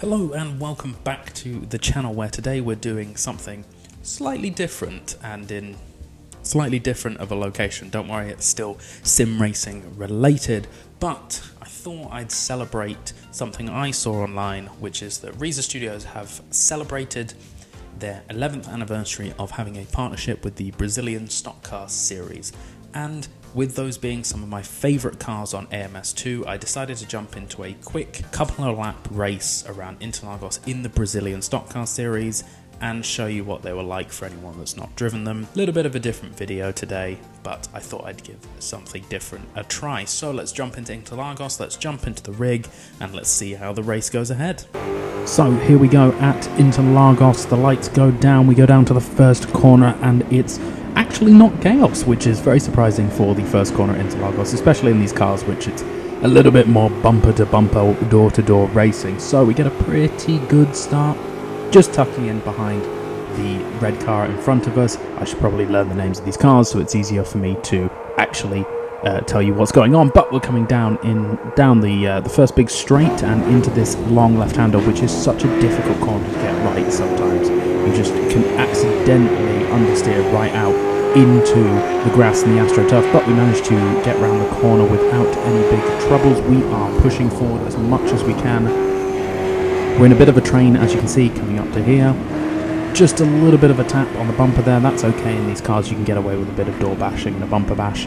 Hello and welcome back to the channel where today we're doing something slightly different and in slightly different of a location. Don't worry, it's still sim racing related, but I thought I'd celebrate something I saw online, which is that Reiza Studios have celebrated their 11th anniversary of having a partnership with the Brazilian stock car series. And with those being some of my favourite cars on AMS2, I decided to jump into a quick couple of lap race around Interlagos in the Brazilian stock car series and show you what they were like for anyone that's not driven them. A little bit of a different video today, but I thought I'd give something different a try. So let's jump into Interlagos, let's jump into the rig, and let's see how the race goes ahead. So here we go at Interlagos, the lights go down, we go down to the first corner, and it's actually not chaos, which is very surprising for the first corner at Interlagos, especially in these cars, which it's a little bit more bumper to bumper, door to door racing. So we get a pretty good start, just tucking in behind the red car in front of us. I should probably learn the names of these cars so it's easier for me to actually tell you what's going on. But we're coming down the first big straight and into this long left-hander, which is such a difficult corner to get right sometimes. You just can accidentally understeer right out into the grass and the AstroTurf, but we managed to get around the corner without any big troubles. We are pushing forward as much as we can. We're in a bit of a train, as you can see, coming up to here. Just a little bit of a tap on the bumper there. That's okay in these cars. You can get away with a bit of door bashing and a bumper bash.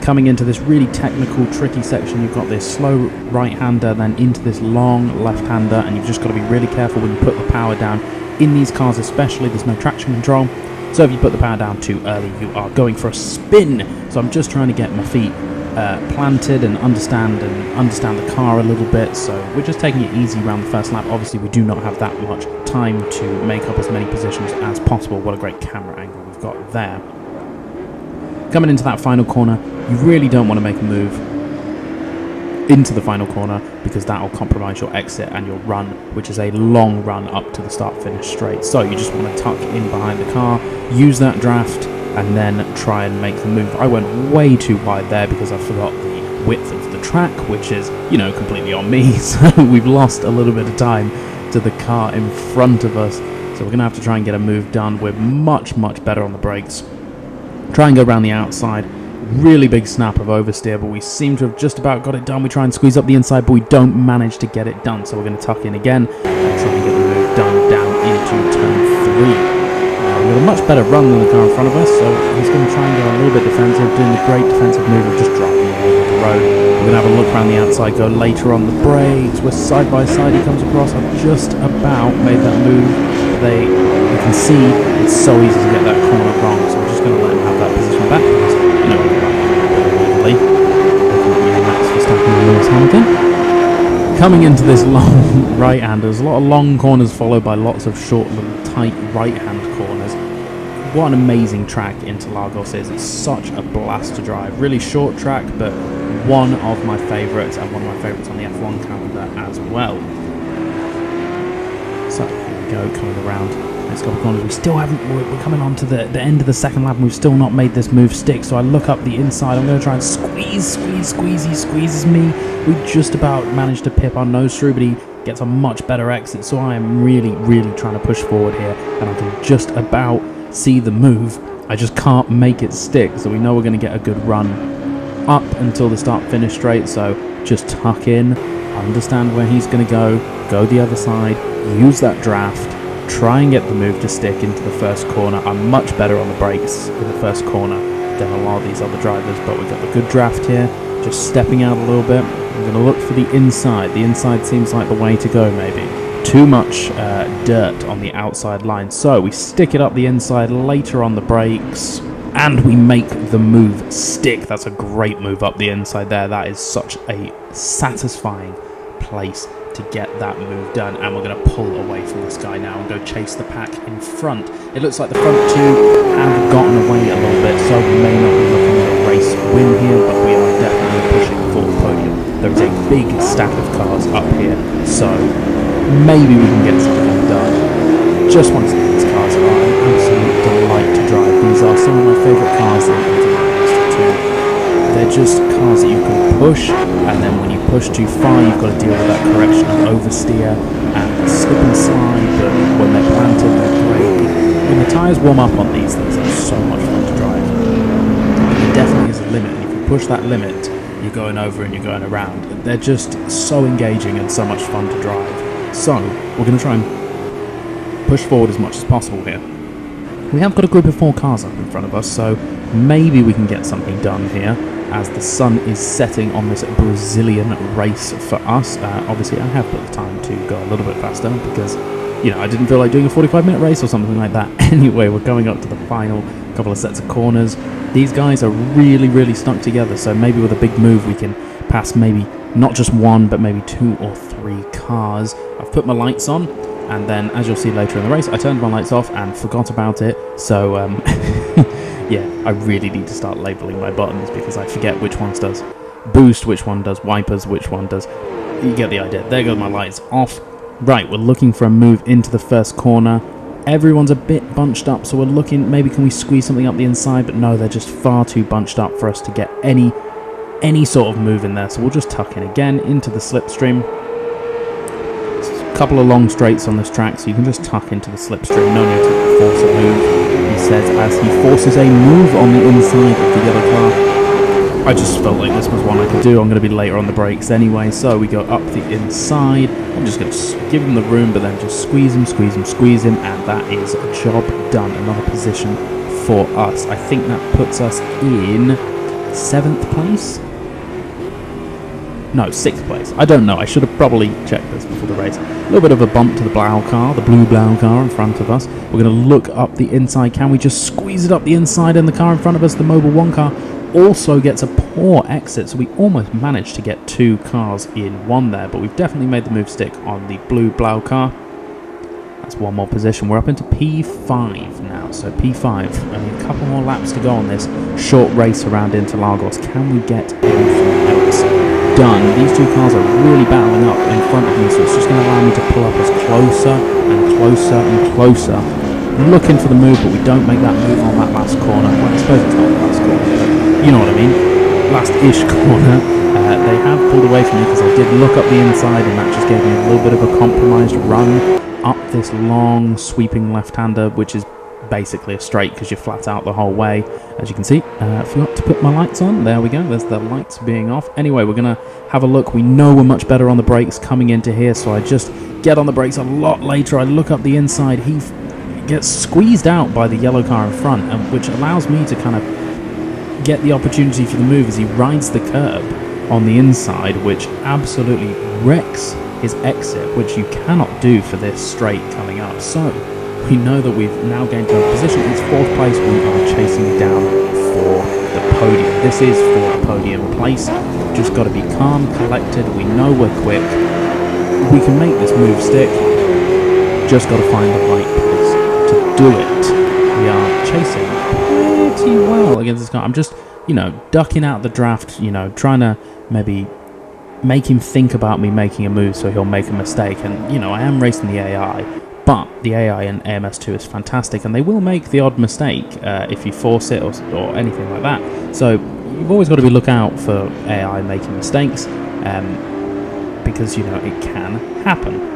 Coming into this really technical, tricky section, you've got this slow right-hander, then into this long left-hander, and you've just got to be really careful when you put the power down. In these cars especially, there's no traction control, so if you put the power down too early, you are going for a spin. So I'm just trying to get my feet planted and understand the car a little bit. So we're just taking it easy around the first lap. Obviously, we do not have that much time to make up as many positions as possible. What a great camera angle we've got there. Coming into that final corner, you really don't want to make a move into the final corner because that will compromise your exit and your run, which is a long run up to the start-finish straight. So you just want to tuck in behind the car, use that draft, and then try and make the move. I went way too wide there because I forgot the width of the track, which is, completely on me. So we've lost a little bit of time to the car in front of us. So we're going to have to try and get a move done. We're much, much better on the brakes. Try and go around the outside. Really big snap of oversteer, but we seem to have just about got it done. We try and squeeze up the inside, but we don't manage to get it done. So we're going to tuck in again and try and get the move done down into turn 3. With a much better run than the car in front of us, so he's going to try and go a little bit defensive, doing the great defensive move of just driving over the road. We're going to have a look around the outside, go later on the brakes. We're side by side, he comes across. I've just about made that move. You can see it's so easy to get that corner wrong, so we're just going to let him have that position back. Max Verstappen and Lewis Hamilton. Coming into this long right-hander, there's a lot of long corners followed by lots of short, little tight right-hand corners. What an amazing track Interlagos is. It's such a blast to drive. Really short track, but one of my favourites, and one of my favourites on the F1 calendar as well. So here we go, coming around. Let's go corners. We still haven't. We're coming on to the end of the second lap, and we've still not made this move stick. So I look up the inside. I'm going to try and squeeze. He squeezes me. We just about managed to pip our nose through, but he gets a much better exit. So I am really, really trying to push forward here, and I can just about see the move. I just can't make it stick. So we know we're going to get a good run up until the start-finish straight. So just tuck in, understand where he's going to go the other side, use that draft. Try and get the move to stick into the first corner. I'm much better on the brakes in the first corner than a lot of these other drivers, but we've got a good draft here. Just stepping out a little bit. I'm going to look for the inside. The inside seems like the way to go, maybe. Too much dirt on the outside line. So we stick it up the inside later on the brakes, and we make the move stick. That's a great move up the inside there. That is such a satisfying place to get that move done, and we're going to pull away from this guy now and go chase the pack in front. It looks like the front two have gotten away a little bit, so we may not be looking at a race win here, but we are definitely pushing for the podium. There is a big stack of cars up here, so maybe we can get something done. Just want to say these cars are an absolute delight to drive. These are some of my favourite cars that I've They're just cars that you can push, and then when you push too far, you've got to deal with that correction of oversteer slip and slide, but when they're planted, they're great. When the tyres warm up on these things, they're so much fun to drive. But there definitely is a limit, and if you push that limit, you're going over and you're going around. They're just so engaging and so much fun to drive. So, we're going to try and push forward as much as possible here. We have got a group of 4 cars up in front of us, so maybe we can get something done here as the sun is setting on this Brazilian race for us. Obviously, I have put the time to go a little bit faster because, you know, I didn't feel like doing a 45-minute race or something like that. Anyway, we're going up to the final couple of sets of corners. These guys are really, really stuck together, so maybe with a big move we can pass maybe not just 1, but maybe 2 or 3 cars. I've put my lights on, and then, as you'll see later in the race, I turned my lights off and forgot about it, so yeah, I really need to start labelling my buttons because I forget which ones does boost, which one does wipers, which one does... You get the idea. There go my lights off. Right, we're looking for a move into the first corner. Everyone's a bit bunched up, so we're looking, maybe can we squeeze something up the inside, but no, they're just far too bunched up for us to get any sort of move in there, so we'll just tuck in again into the slipstream. A couple of long straights on this track, so you can just tuck into the slipstream, no need to force a move, he says, as he forces a move on the inside of the yellow car. I just felt like this was one I could do. I'm going to be later on the brakes anyway, so we go up the inside. I'm just going to give him the room, but then just squeeze him, and that is a job done. Another position for us. I think that puts us in 7th place? No, 6th place. I don't know. I should have probably checked this before the race. A little bit of a bump to the Blau car, the blue Blau car in front of us. We're going to look up the inside. Can we just squeeze it up the inside? And the car in front of us, the Mobil 1 car, also gets a poor exit. So we almost managed to get 2 cars in 1 there. But we've definitely made the move stick on the blue Blau car. That's 1 more position. We're up into P5 now. So P5. Only a couple more laps to go on this short race around Interlagos. Can we get anything else done? These 2 cars are really battling up in front of me, so it's just going to allow me to pull up us closer and closer and closer. Looking for the move, but we don't make that move on that last corner. Well, I suppose it's not the last corner, but you know what I mean. Last-ish corner. They have pulled away from me because I did look up the inside, and that just gave me a little bit of a compromised run up this long sweeping left-hander, which is basically a straight because you're flat out the whole way. As you can see, forgot to put my lights on. There we go, there's the lights being off. Anyway, we're going to have a look. We know we're much better on the brakes coming into here, so I just get on the brakes a lot later. I look up the inside. He gets squeezed out by the yellow car in front, which allows me to kind of get the opportunity for the move as he rides the curb on the inside, which absolutely wrecks his exit, which you cannot do for this straight coming up. So we know that we've now gained a position. It's 4th place. We are chasing down for the podium. This is for the podium place. Just got to be calm, collected. We know we're quick. We can make this move stick. Just got to find the right place to do it. We are chasing pretty well against this car. I'm just, you know, ducking out the draft, you know, trying to maybe make him think about me making a move so he'll make a mistake. And, you know, I am racing the AI, but the AI in AMS2 is fantastic, and they will make the odd mistake if you force it or anything like that. So you've always got to be look out for AI making mistakes, because, you know, it can happen.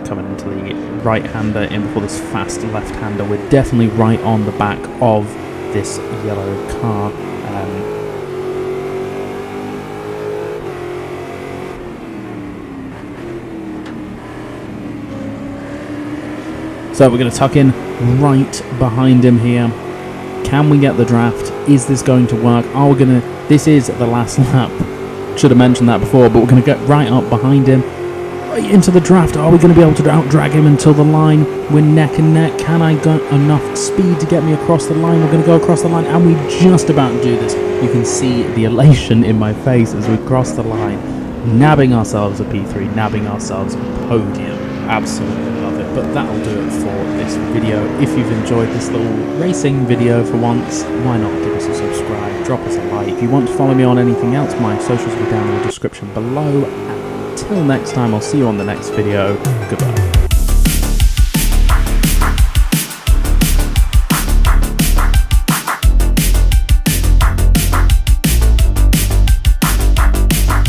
Coming into the right-hander in before this fast left-hander. We're definitely right on the back of this yellow car. So we're going to tuck in right behind him here. Can we get the draft? Is this going to work? Are we going to... This is the last lap. Should have mentioned that before, but we're going to get right up behind him. Into the draft. Are we going to be able to out-drag him until the line? We're neck and neck. Can I get enough speed to get me across the line? We're going to go across the line, and we just about do this. You can see the elation in my face as we cross the line, nabbing ourselves a P3, nabbing ourselves a podium. Absolutely love it. But that'll do it for this video. If you've enjoyed this little racing video for once, why not give us a subscribe, drop us a like. If you want to follow me on anything else, my socials will be down in the description below. Until next time, I'll see you on the next video. Goodbye.